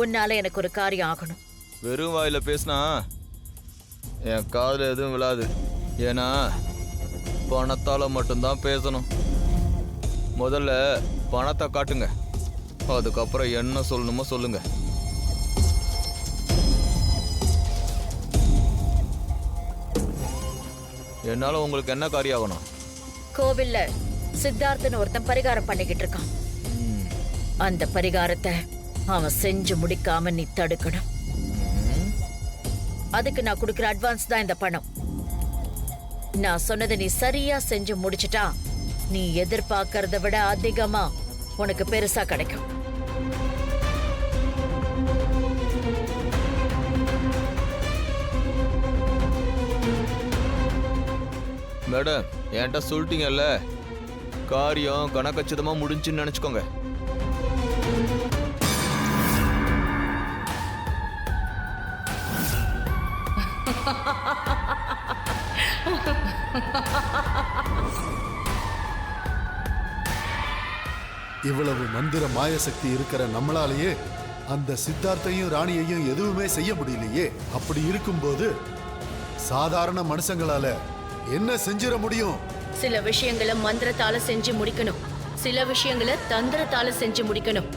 உன்னால எனக்கு ஒரு காரியம் ஆகணும். வெறும் வாயில பேசினா என் காதுல எதுவும் விழாது. ஏன்னா பணத்தால மட்டும்தான் பேசணும். முதல்ல பணத்தை காட்டுங்க, அதுக்கப்புறம் என்ன சொல்லணுமோ சொல்லுங்க. என்னால உங்களுக்கு என்ன காரியம் ஆகணும்? கோவில்ல சித்தார்த்தன் ஒருத்தன் பரிகாரம் பண்ணிக்கிட்டு இருக்கான். அந்த பரிகாரத்தை அவன் செஞ்சு முடிக்காம நீ தடுக்கணும். அதுக்கு நான் கொடுக்குற அட்வான்ஸ் தான் இந்த பணம். நான் சொன்னதை நீ சரியா செஞ்சு முடிச்சிட்டா நீ எதிர்பார்க்கறத விட அதிகமா உனக்கு பெருசா கிடைக்கும். மேடம், என்கிட்ட சொல்லிட்டீங்கல்ல, காரியம் கணக்கச்சிதமா முடிஞ்சுன்னு நினைச்சுக்கோங்க. இவ்வளவு மந்திர மாய சக்தி இருக்கிற நம்மளாலேயே அந்த சித்தார்த்தையும் ராணியையும் எதுவுமே செய்ய முடியலையே. அப்படி இருக்கும்போது சாதாரண மனுஷங்களால என்ன செஞ்சிட முடியும்? சில விஷயங்களை மந்திரத்தால செஞ்சு முடிக்கணும், சில விஷயங்களை தந்திரத்தால செஞ்சு முடிக்கணும்.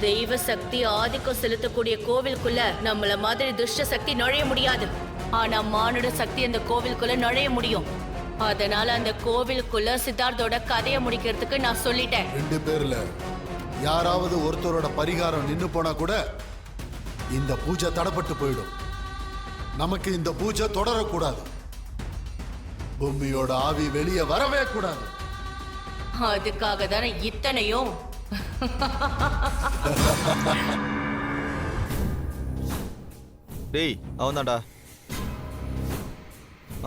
தெய்வ சக்தி ஆதிக்கம் செலுத்தக்கூடிய கோவிலுக்குள்ள நம்மள மாதிரி துஷ்ட சக்தி நுழைய முடியாது. ஆனா மானுட சக்தி அந்த கோவிலுக்குள்ள நுழைய முடியும். அதனால அந்த கோவிலுக்குள்ள சித்தார்த்தோட கதையை முடிக்கிறதுக்கு நான் சொல்லிட்டேன். 2 பேர்ல யாராவது ஒருத்தரோட பரிகாரம் நின்னு போனா கூட இந்த பூஜை தடப்பட்டு போயிடும். நமக்கு இந்த பூஜை தொடரக்கூடாது. பூமியோட ஆவி வெளியே வரவே கூடாது. அதுக்காக தானே இத்தனையும். டேய், அவன் தான்டா,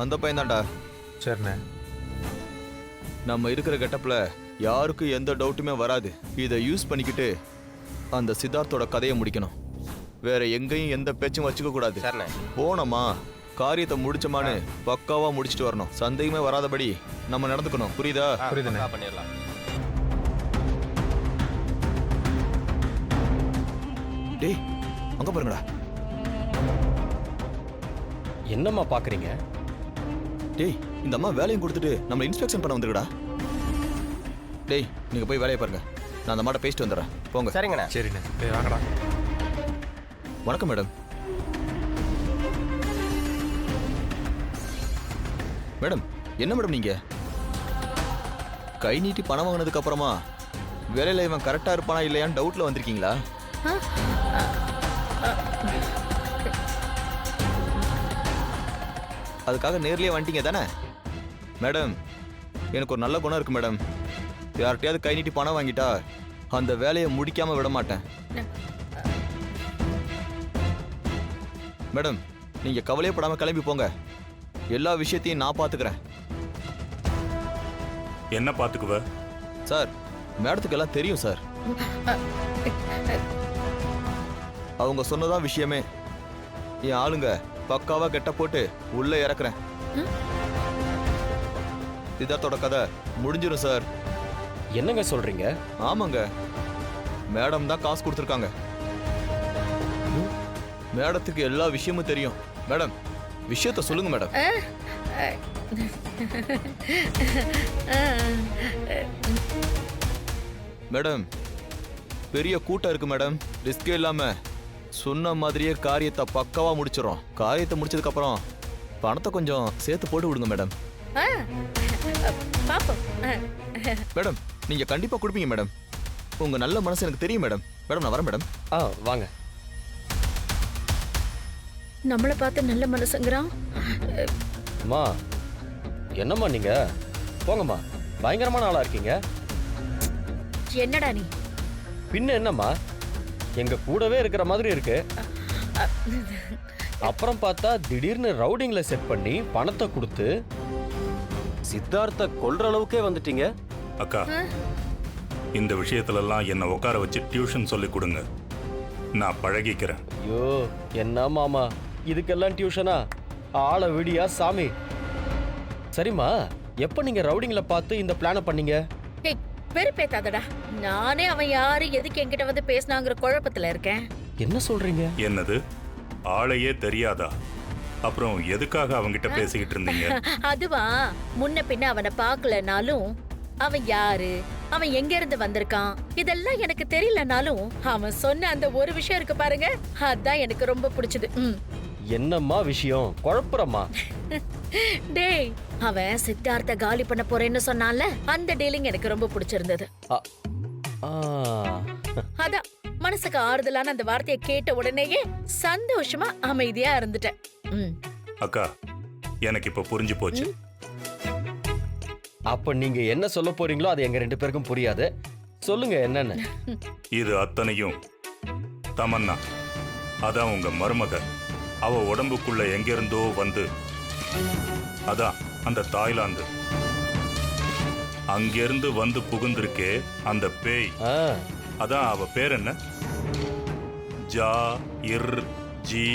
அந்த பையன் தான்டா. சரிண்ணே. நம்ம இருக்கிற கெட்டப்ல யாருக்கும் எந்த டவுட்டுமே வராது. இதை யூஸ் பண்ணிக்கிட்டு அந்த சித்தார்த்தோட கதையை முடிக்கணும். வேற எங்கேயும் எந்த பேச்சும் வச்சுக்க கூடாது. போனோமா, காரியத்தை முடிச்சோமான்னு பக்காவா முடிச்சுட்டு வரணும். சந்தேகமே வராதபடி நம்ம நடந்துக்கணும். புரியுதா? புரியுதுண்ணே. பண்ணிடலாம். டேய், அங்க பாருங்கடா. என்னம்மா பாக்குறீங்க? டேய், இந்த அம்மா வேலையும் கொடுத்துட்டு நம்ம இன்ஸ்பெக்ஷன் பண்ண வந்துருக்கடா. டேய், நீங்க போய் வேலையை பாருங்க, நான் அந்த மாட்ட பேசிட்டு வந்துடுறேன். போங்க. சரிங்கண்ணா. சரிண்ணே. டேய் வாங்கடா. வணக்கம் மேடம். மேடம், என்ன மேடம் நீங்க கை நீட்டி பணம் வாங்கினதுக்கு அப்புறமா வேலையில இவன் கரெக்டா இருப்பானா இல்லையான்னு டவுட்ல வந்திருக்கீங்களா? அதுக்காக நேர்லயே வந்துட்டீங்க தானே? மேடம், எனக்கு ஒரு நல்ல குணம் இருக்கு மேடம். யார்கிட்டயாவது கை நீட்டி பணம் வாங்கிட்டா அந்த வேலையை முடிக்காம விட மாட்டேன். மேடம், நீங்க கவலையே படாம கிளம்பி போங்க. எல்லா விஷயத்தையும் நான் பாத்துக்கிறேன். என்ன பாத்துக்குவ? சார், மேடத்துக்கு எல்லாம் தெரியும் சார். அவங்க சொன்னதான் விஷயமே. என் ஆளுங்க பக்காவா கெட்ட போட்டு உள்ள இறக்குறேன். சித்தார்த்தோட கதை முடிஞ்சிடும் சார். என்னங்க சொல்றீங்க? ஆமாங்க, மேடம் தான் காசு கொடுத்துருக்காங்க. மேடத்துக்கு எல்லா விஷயமும் தெரியும். மேடம், விஷயத்த சொல்லுங்க மேடம். மேடம், பெரிய கூட்டம் இருக்கு மேடம். ரிஸ்கே இல்லாம சொன்ன மாதிரியே காரியத்தை பக்காவா முடிச்சிடும். காரியத்தை முடிச்சதுக்கு அப்புறம் பணத்தை கொஞ்சம் சேர்த்து போட்டு விடுங்க மேடம். மேடம், நீங்க கண்டிப்பா கொடுப்பீங்க மேடம். உங்க நல்ல மனசு எனக்கு தெரியும் மேடம். மேடம், நான் வரேன் மேடம். வாங்க. நம்மளை பார்த்து நல்ல மனசுங்கிறான். அம்மா, என்னம்மா நீங்க? போங்கம்மா, பயங்கரமான ஆளா இருக்கீங்க. என்னடா நீ? பின்ன என்னம்மா, எங்க கூடவே இருக்கிற மாதிரி இருக்கு. அப்புறம் பார்த்தா திடீர்னு ரவுடிங்ல செட் பண்ணி பணத்தை கொடுத்து சித்தார்த்த கொல்ற அளவுக்கே வந்துட்டீங்க. அக்கா, இந்த விஷயத்துல எல்லாம் என்ன உட்கார வச்சு டியூஷன் சொல்லி கொடுங்க. நான் பழகிக்கிறேன். ஐயோ, என்ன மாமா, இதுக்கெல்லாம் டியூஷனா? ஆள விடியா சாமி. சரிம்மா, எப்ப நீங்க ரவுடிங்ல பார்த்து இந்த பிளான பண்ணீங்க? வெறுப்பேத்தாதடா. நானே அவன் யாரு எதுக்கு என்கிட்ட வந்து பேசினாங்கிற குழப்பத்துல இருக்கேன். என்ன சொல்றீங்க? என்னது, ஆளையே தெரியாதா? அப்புறம் எதுக்காக அவங்கிட்ட பேசிக்கிட்டு இருந்தீங்க? அதுவா, முன்ன பின்ன அவனை பார்க்கலனாலும் அவன் யாரு, அவன் எங்க இருந்து வந்திருக்கான் இதெல்லாம் எனக்கு தெரியலனாலும் அவன் சொன்ன அந்த ஒரு விஷயம் இருக்கு பாருங்க, அதான் எனக்கு ரொம்ப பிடிச்சது. என்னம்மா விஷயம்? குழப்பறமா? டேய், அவன் சித்தார்த்த காலி பண்ண போறேன்னு சொன்னான்ல, அந்த டீலிங் எனக்கு ரொம்ப பிடிச்சிருந்தது. அதான் மனசுக்கு ஆறுதலான அந்த வார்த்தையை கேட்ட உடனேயே சந்தோஷமா அமைதியா இருந்துட்டேன். அக்கா, எனக்கு இப்ப புரிஞ்சு போச்சு. அப்ப நீங்க என்ன சொல்ல போறீங்களோ அது எங்க 2 பேருக்கும் புரியாது. சொல்லுங்க என்னன்னு. இது அத்தனையும் தமன்னா, அதான் உங்க மருமக. அவ உடம்புக்குள்ள எங்கிருந்தோ வந்து, அதான் அந்த தாய்லாந்து, அங்கிருந்து வந்து புகுந்திருக்கே அந்த பேய். அதான் அவ பேர் என்ன? ஜா இர் ஜி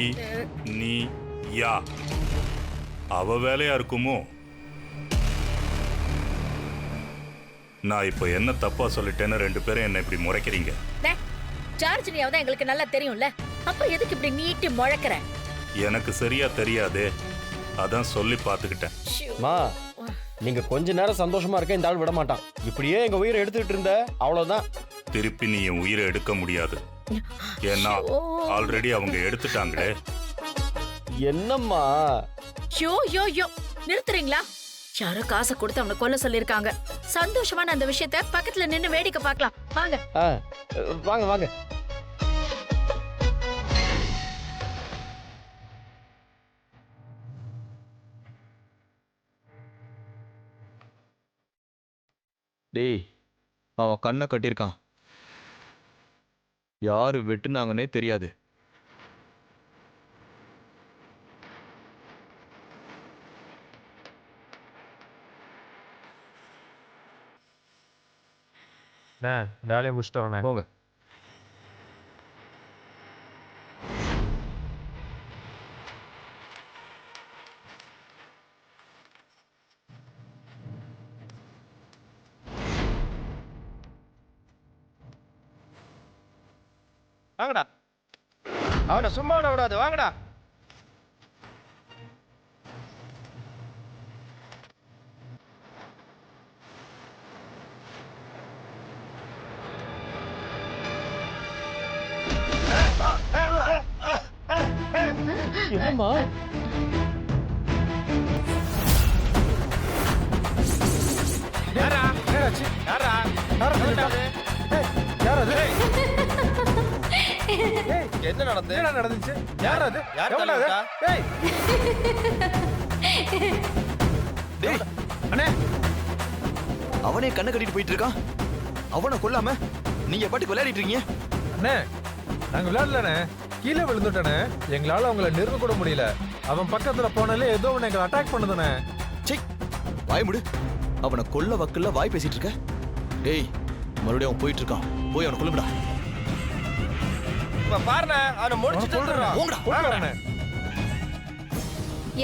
நீ யா. அவ வேலையா இருக்குமோ? நான் இப்ப என்ன தப்பா சொல்லிட்டேன்னு 2 பேரும் என்ன இப்படி முறைக்கிறீங்க? ஜார்ஜினியாவதான் எங்களுக்கு நல்லா தெரியும்ல, அப்ப எதுக்கு இப்படி நீட்டி முழக்கிற? எனக்கு சரியா தெரியாதே, அதான் சொல்லி பார்த்துக்கிட்டேன். மா, நீங்க கொஞ்ச நேரம் சந்தோஷமா இருக்க இந்த ஆள் விட மாட்டான். இப்படியே எங்க உயிரை எடுத்துட்டு இருந்த அவ்வளவுதான். திருப்பி நீ என் உயிரை எடுக்க முடியாது. ஏன்னா ஆல்ரெடி அவங்க எடுத்துட்டாங்களே. என்னம்மா? யோ யோ யோ, நிறுத்துறீங்களா? யாரோ காசை கொடுத்து அவனை கொல்ல சொல்லிருக்காங்க. சந்தோஷமான அந்த விஷயத்த பக்கத்துல நின்னு வேடிக்கை பார்க்கலாம். வாங்க வாங்க வாங்க. டேய், அவன் கண்ணை கட்டியிருக்கான். யாரு வெட்டுனாங்கன்னே தெரியாது. வேலையை முடிச்சுட்டு வரேன். போங்க. வாங்கடா, அவனை சும்மா விட விடாது. வாங்கடா. என்னம்மா? என்ன நடந்துச்சு? யார் அது? டேய் அண்ணே, அவனே கண்ணை கட்டிட்டு போயிட்டு இருக்கான். அவனை கொல்லாம நீங்க பாட்டுக்கு விளையாடிட்டு இருக்கீங்க. அண்ணே, நாங்க விளையாடலண்ணே, கீழே விழுந்துட்டனே. எங்களால அவங்கள நெருங்க கூட முடியல. அவன் பக்கத்துல போனாலே ஏதோ ஒன்று எங்களை அட்டாக் பண்ணுதுண்ணே. சே, வாய் முடு. அவனை கொல்ல வக்கல்ல வாய் பேசிட்டு இருக்க. டேய், மறுபடியும் அவன் போயிட்டு இருக்கான். போய் அவனை கொல்லுங்கடா. பாருண்ணே, அவனை முடிச்சுட்டு போங்கடா.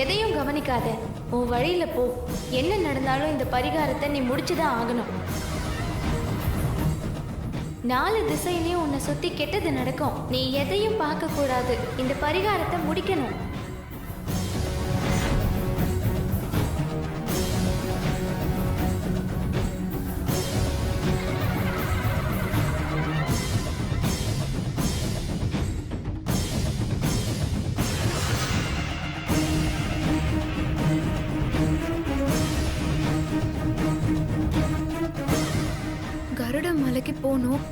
எதையும் கவனிக்காத, உன் வழியில போ. என்ன நடந்தாலும் இந்த பரிகாரத்தை நீ முடிச்சுதான் ஆகணும். 4 திசையிலையும் உன்னை சுத்தி கெட்டது நடக்கும். நீ எதையும் பார்க்க கூடாது. இந்த பரிகாரத்தை முடிக்கணும். கருட மலைக்கு போகணும்,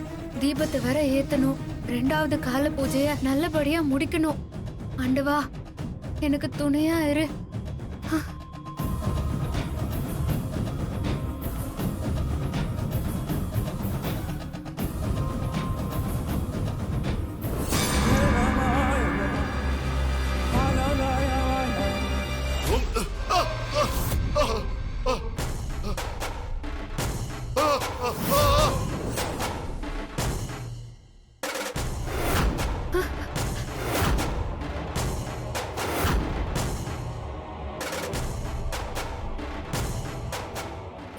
தீபத்தை வர ஏத்தணும், 2வது கால பூஜைய நல்லபடியா முடிக்கணும். ஆண்டவா, எனக்கு துணையா இரு.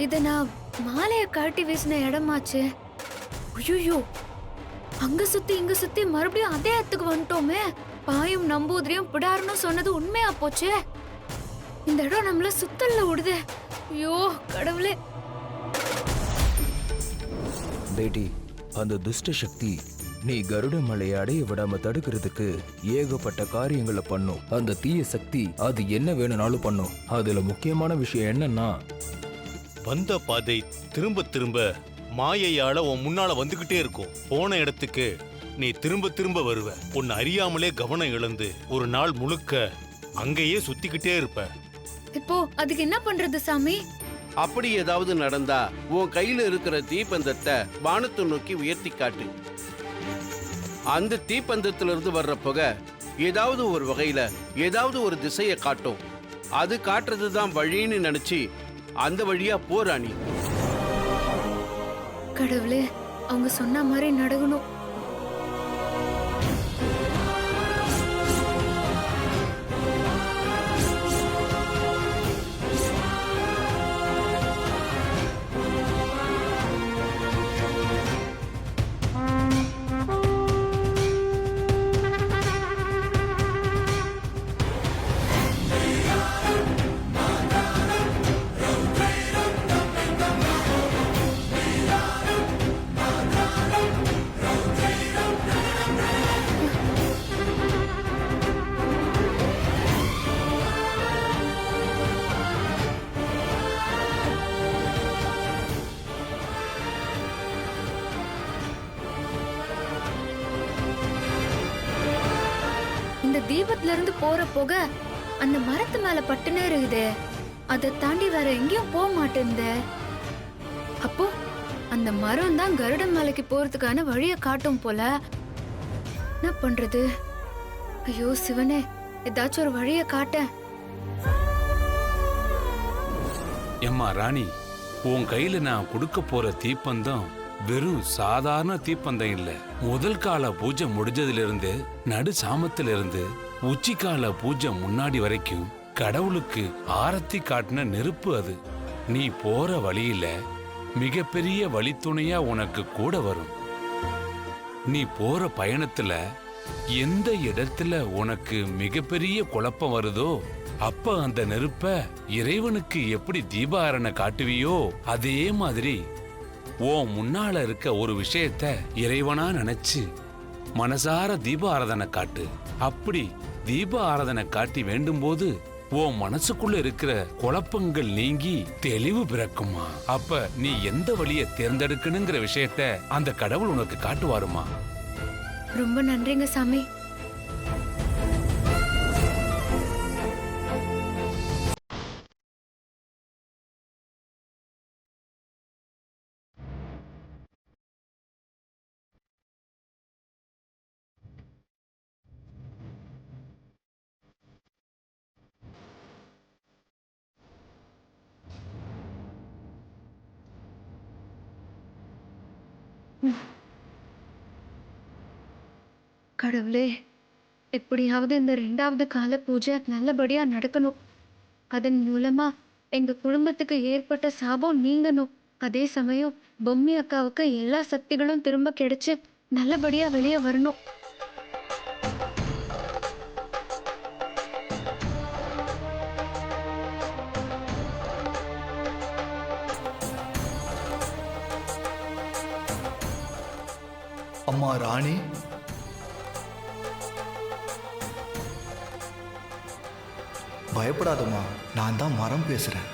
இத நான் மாலைய கழட்டி வீசின இடமாச்சு. ஐயோ, அங்க சுத்தி இங்க சுத்தி மறுபடியும் அதே இடத்துக்கு வந்துட்டோமே. பாயும் நம்பூதிரியும் பிடாருன்னு சொன்னது உண்மையா போச்சு. இந்த இடம் நம்மள சுத்தல்ல விடுதே. ஐயோ கடவுளே. பேட்டி, அந்த துஷ்ட சக்தி நீ கருட மலையை அடைய விடாம தடுக்கிறதுக்கு ஏகப்பட்ட காரியங்களை பண்ணும். அந்த தீய சக்தி அது என்ன வேணும்னாலும் பண்ணும். அதுல முக்கியமான விஷயம் என்னன்னா, வந்த பாதை திரும்ப திரும்ப மாயையால உன் முன்னால வந்துகிட்டே இருக்கும். போன இடத்துக்கு நீ திரும்ப திரும்ப வருவ. உன்னை அறியாமலே கவனம் இழந்து ஒரு நாள் முழுக்க அங்கேயே சுத்திக்கிட்டே இருப்ப. இப்போ அதுக்கு என்ன பண்றது சாமி? அப்படி ஏதாவது நடந்தா உன் கையில இருக்கிற தீப்பந்தத்தை வானத்தை நோக்கி உயர்த்தி காட்டு. அந்த தீப்பந்தத்திலிருந்து வர்ற புகை ஏதாவது ஒரு வகையில ஏதாவது ஒரு திசையை காட்டும். அது காட்டுறதுதான் வழின்னு நினைச்சு அந்த வழியா போராணி. கடவுளே, அவங்க சொன்ன மாதிரி நடக்கணும். இந்த தீபத்துல இருந்து போற புகை அந்த மரத்து மேல பட்டுனே இருக்குது. அதை தாண்டி வேற எங்கேயும் போக மாட்டேங்குது. அப்போ அந்த மரம் தான் கருட மலைக்கு போறதுக்கான வழியை காட்டும் போல. என்ன பண்றது? ஐயோ சிவனே, ஏதாச்சும் ஒரு வழியை காட்ட. எம்மா ராணி, உன் கையில நான் கொடுக்க போற தீப்பந்தம் வெறும் சாதாரண தீப்பந்தம் இல்ல. முதல் கால பூஜை முடிஞ்சதுல இருந்து நடு சாமத்துல இருந்து உச்சிக்கால பூஜை முன்னாடி வரைக்கும் கடவுளுக்கு ஆரத்தி காட்டின நெருப்பு அது. நீ போற வழியில மிகப்பெரிய வழித்துணையா உனக்கு கூட வரும். நீ போற பயணத்துல எந்த இடத்துல உனக்கு மிகப்பெரிய குழப்பம் வருதோ அப்ப அந்த நெருப்ப இறைவனுக்கு எப்படி தீபாரணை காட்டுவியோ அதே மாதிரி ஓ முன்னால இருக்க ஒரு விஷயத்த இறைவனா நினைச்சு மனசார தீப ஆராதனை காட்டு. அப்படி தீப ஆராதனை காட்டி வேண்டும் போது ஓ மனசுக்குள்ள இருக்கிற குழப்பங்கள் நீங்கி தெளிவு பிறக்குமா. அப்ப நீ எந்த வழியை தேர்ந்தெடுக்கணுங்கிற விஷயத்த அந்த கடவுள் உனக்கு காட்டுவாருமா. ரொம்ப நன்றிங்க சாமி. கடவுளே, எப்படியாவது இந்த 2வது கால பூஜை நல்லபடியா நடக்கணும். அதன் மூலமா எங்க குடும்பத்துக்கு ஏற்பட்ட சாபம் நீங்கணும். அதே சமயம் பொம்மி அக்காவுக்கு எல்லா சக்திகளும் திரும்ப கிடைச்சு நல்லபடியா வெளியே வரணும். அம்மா ராணி, பயப்படாதம்மா, நான் தான் மரம் பேசுறேன்.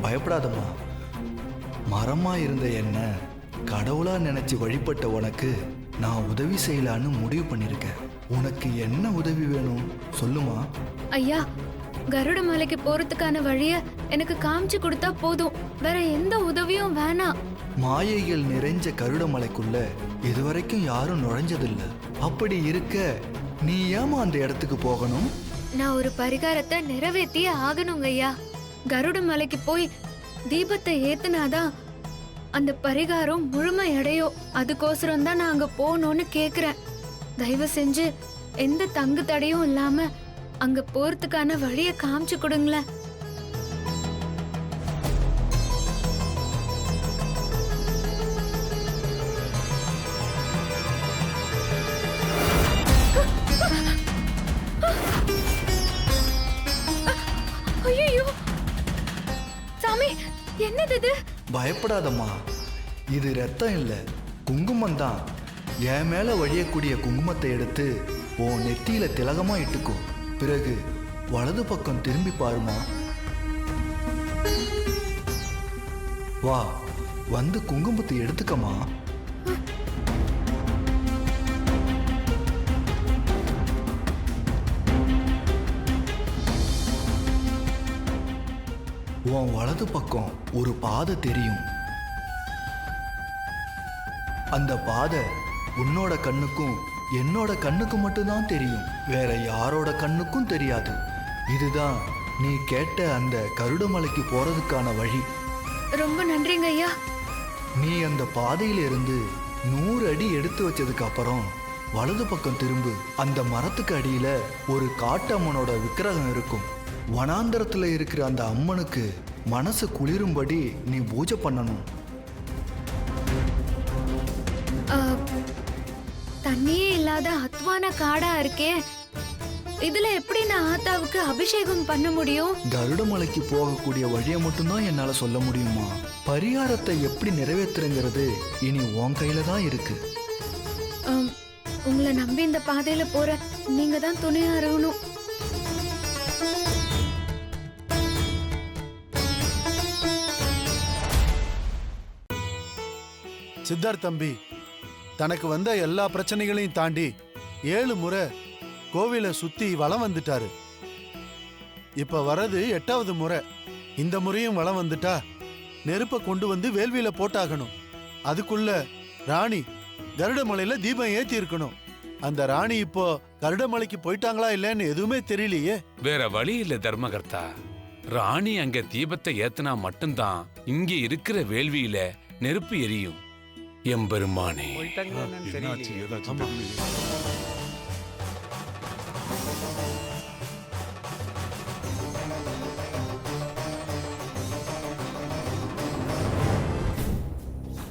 பயப்படாதம்மா. மரமா இருந்த என்ன கடவுளா நினைச்சு வழிபட்ட உனக்கு நான் உதவி செய்யலான்னு முடிவு பண்ணிருக்கேன். உனக்கு என்ன உதவி வேணும் சொல்லுமா. ஐயா, கருட மலைக்கு போறதுக்கான வழிய எனக்கு காமிச்சு கொடுத்தா போதும். வேற எந்த உதவியும் வேணாம். மாயைகள் நிறைஞ்ச கருட மலைக்குள்ள இதுவரைக்கும் யாரும் நுழைஞ்சதில்ல. அப்படி இருக்க நீ ஏமா அந்த இடத்துக்கு போகணும்? நான் ஒரு பரிகாரத்தை நிறைவேற்றியே ஆகணுங்க ஐயா. கருட மலைக்கு போய் தீபத்தை ஏத்துனாதான் அந்த பரிகாரம் முழுமை அடையும். அதுக்கோசரம் தான் நான் அங்க போகணும்னு கேக்குறேன். தயவு செஞ்சு எந்த தங்கு தடையும் இல்லாம அங்க போறதுக்கான வழிய காமிச்சு கொடுங்களேன். ஐயோ சாமி, என்னது இது? பயப்படாதம்மா, இது ரத்தம் இல்லை, குங்குமம் தான். என் மேல வழியக்கூடிய குங்குமத்தை எடுத்து உன் நெத்தியில திலகமா இட்டுக்கோ. பிறகு வலது பக்கம் திரும்பி பாருமா. வா, வந்து குங்குமத்தை எடுத்துக்கமா. உன் வலது பக்கம் ஒரு பாதை தெரியும். அந்த பாதை உன்னோட கண்ணுக்கும் என்னோட கண்ணுக்கும் மட்டும்தான் தெரியும், வேற யாரோட கண்ணுக்கும் தெரியாது. இதுதான் நீ கேட்ட அந்த கருடமலைக்கு போறதுக்கான வழி. ரொம்ப நன்றிங்க ஐயா. நீ அந்த பாதையில இருந்து 100 அடி எடுத்து வச்சதுக்கு அப்புறம் வலது பக்கம் திரும்பு. அந்த மரத்துக்கு அடியில ஒரு காட்டம்மனோட விக்கிரகம் இருக்கும். வனாந்தரத்துல இருக்கிற அந்த அம்மனுக்கு மனசு குளிரும்படி நீ பூஜை பண்ணணும். தண்ணியே இல்லாத அத்வான காடா இருக்கே, இதுல எப்படி நான் ஆத்தாவுக்கு அபிஷேகம் பண்ண முடியும்? கருடமலைக்கு போகக்கூடிய வழியை மட்டும்தான் என்னால சொல்ல முடியுமா. பரிகாரத்தை எப்படி நிறைவேற்றுங்கிறது இனி உன் கையில தான் இருக்கு. உங்களை நம்பி இந்த பாதையில போற நீங்க தான் துணையா இருக்கணும். சித்தார்த் தம்பி தனக்கு வந்த எல்லா பிரச்சனைகளையும் தாண்டி 7 முறை கோவிலை சுத்தி வலம் வந்துட்டாரு. இப்ப வரது 8வது முறை. இந்த முறையும் வலம் வந்துட்டா நெருப்பை கொண்டு வந்து வேள்வியில போட்டாகணும். அதுக்குள்ள ராணி கருடமலையில தீபம் ஏத்தி இருக்கணும். அந்த ராணி இப்போ கருடமலைக்கு போயிட்டாங்களா இல்லன்னு எதுவுமே தெரியலையே. வேற வழி இல்ல தர்மகர்த்தா. ராணி அங்க தீபத்தை ஏத்துனா மட்டும்தான் இங்க இருக்கிற வேள்வியில நெருப்பு எரியும். எம்பெருமானே,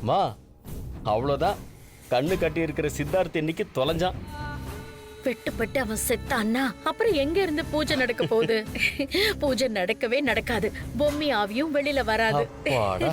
மா அவ்வளோதான், கண்ணு கட்டி இருக்கிற சித்தார்த் இன்னைக்கு தொலைஞ்சான். வெட்டுப்பட்டு அவன் செத்தான்னா அப்புறம் எங்க இருந்து பூஜை நடக்க போகுது? பூஜை நடக்கவே நடக்காது. பொம்மி ஆவியும் வெளியில வராது. அப்பாடா.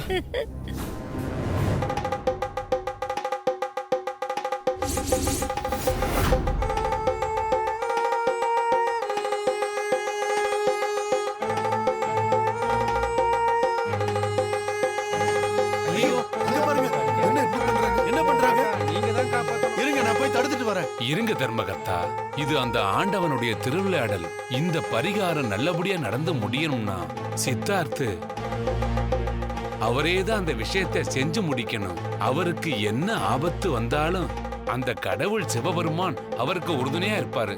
இருங்க தர்மகர்த்தா, இது அந்த ஆண்டவனுடைய திருவிளையாடல். இந்த பரிகாரம் நல்லபடியா நடந்து முடியணும்னா சித்தார்த்து அவரேதான் அந்த விஷயத்தை செஞ்சு முடிக்கணும். அவருக்கு என்ன ஆபத்து வந்தாலும் அந்த கடவுள் சிவபெருமான் அவருக்கு உறுதுணையா இருப்பாரு.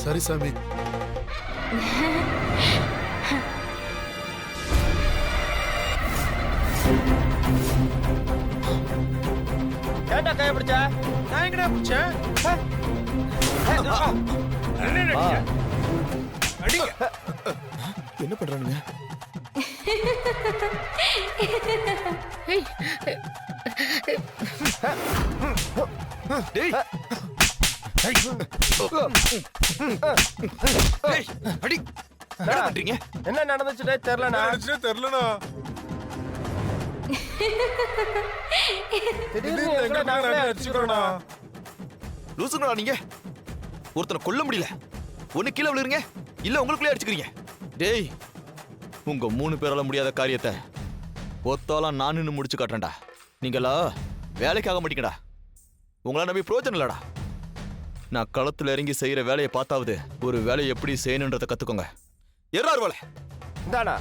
சரி சாமி. ஏண்டா கைய பிடிச்ச? நான் எங்கடா பிடிச்சேன்? என்ன பண்றானுங்க? என்ன நடந்துச்சுட்டே தெரியலனா. லூசுங்களா நீங்க? ஒருத்தனை கொல்ல முடியல, ஒண்ணு கீழே விழுறீங்க, இல்ல உங்களுக்குள்ளே அடிச்சுக்கிறீங்க. டேய், உங்க 3 பேரால முடியாத காரியத்தை ஒத்தாலாம் நான் முடிச்சு காட்டுறேன்டா. நீங்களா வேலைக்காக மாட்டீங்கடா. உங்களா நம்பி பிரோஜனம் இல்லடா. நான் களத்துல இறங்கி செய்யற வேலையை பார்த்தாவது ஒரு வேலையை எப்படி செய்யணுன்றதை கத்துக்கோங்க. எறார் வேலை இந்தாடா.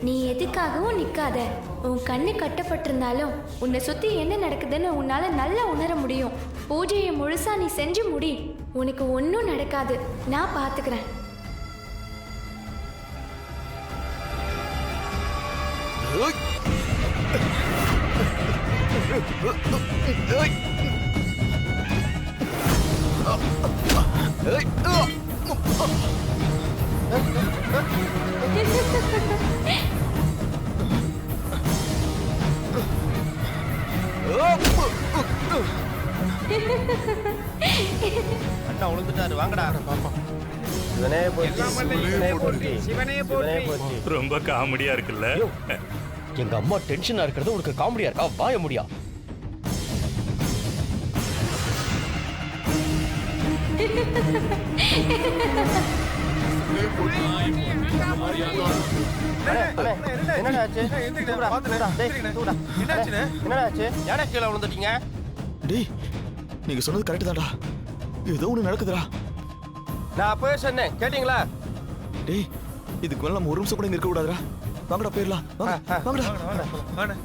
நீ எதுக்காகவும் நிக்காத. உன் கண்ணு கட்டப்பட்டிருந்தாலும் உன்னை சுத்தி என்ன நடக்குதுன்னு உன்னால நல்லா உணர முடியும். பூஜையை முழுசா நீ செஞ்சு முடி. உனக்கு ஒன்றும் நடக்காது, நான் பாத்துக்கிறேன். அண்ணா உழுந்துட்டாரு, வாங்கடா பாப்பா. சிவனே போற்றி, சிவனே போற்றி, சிவனே போற்றி. ரொம்ப காமெடியா இருக்குல்ல? எங்க அம்மா டென்ஷனா இருக்கிறது உனக்கு காமெடியா இருக்கா? வாய முடியா? என்னடா ஆச்சு? என்னடா ஆச்சு? யானை கீழே விழுந்துட்டீங்க? டேய், நீங்க சொன்னது கரெக்ட் தான்டா. ஏதோ ஒண்ணு நடக்குதுடா. நான் அப்பவே சொன்னேன், கேட்டீங்களா? டேய், இதுக்கு மேல நம்ம ஒரு நிமிஷம் கூட இங்க இருக்க கூடாதுடா. வாங்கடா போயிடலாம். வாங்கடா.